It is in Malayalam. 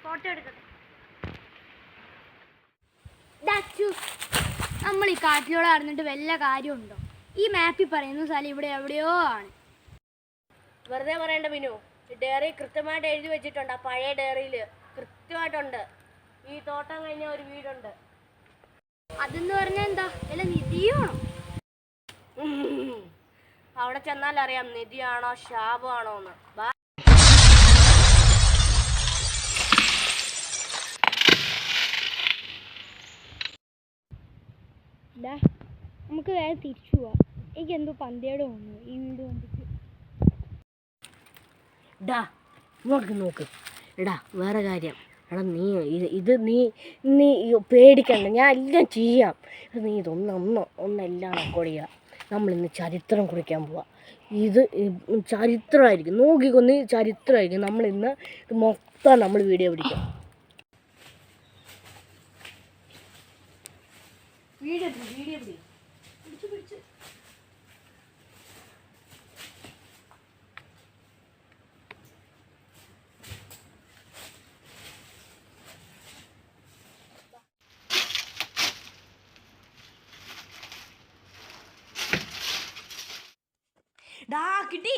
ഫോട്ടോ എടുക്കട്ടെ. നമ്മൾ ഈ കാട്ടിലൂടെ നടന്നിട്ട് വല്ല കാര്യമുണ്ടോ? ഈ മാപ്പിൽ പറയുന്ന സ്ഥലം ഇവിടെ എവിടെയോ ആണ്. വെറുതെ പറയേണ്ട വിനു, ഡയറി കൃത്യമായിട്ട് എഴുതി വെച്ചിട്ടുണ്ട്. ആ പഴയ ഡയറിയിൽ കൃത്യമായിട്ടുണ്ട് ഈ തോട്ടം കഴിഞ്ഞ ഒരു വീടുണ്ട്. അതെന്ന് പറഞ്ഞാൽ എന്താ, വല്ല നിധിയാണോ? അവിടെ ചെന്നാൽ അറിയാം നിധിയാണോ ശാപമാണോ എന്ന്. നമുക്ക് വേറെ തിരിച്ചു പോവാം. എനിക്ക് എന്തോ പന്തേടെ തോന്നുന്നു ഈ വീട് കണ്ടിട്ട്. ഇങ്ങോട്ട് നോക്ക്. എടാ വേറെ കാര്യം, എടാ നീ പേടിക്കണ്ട, ഞാൻ എല്ലാം ചെയ്യാം. നീ ഒന്നെല്ലാം റെക്കോർഡ് ചെയ്യുക. നമ്മളിന്ന് ചരിത്രം കുറിക്കാൻ പോവാം. ഇത് ചരിത്രമായിരിക്കും, നോക്കിക്കൊന്ന് ചരിത്രമായിരിക്കും. നമ്മളിന്ന് ഇത് മൊത്തം നമ്മൾ വീഡിയോ പിടിക്കാം. വീഡിയോ പിടിച്ച് കിട്ടി.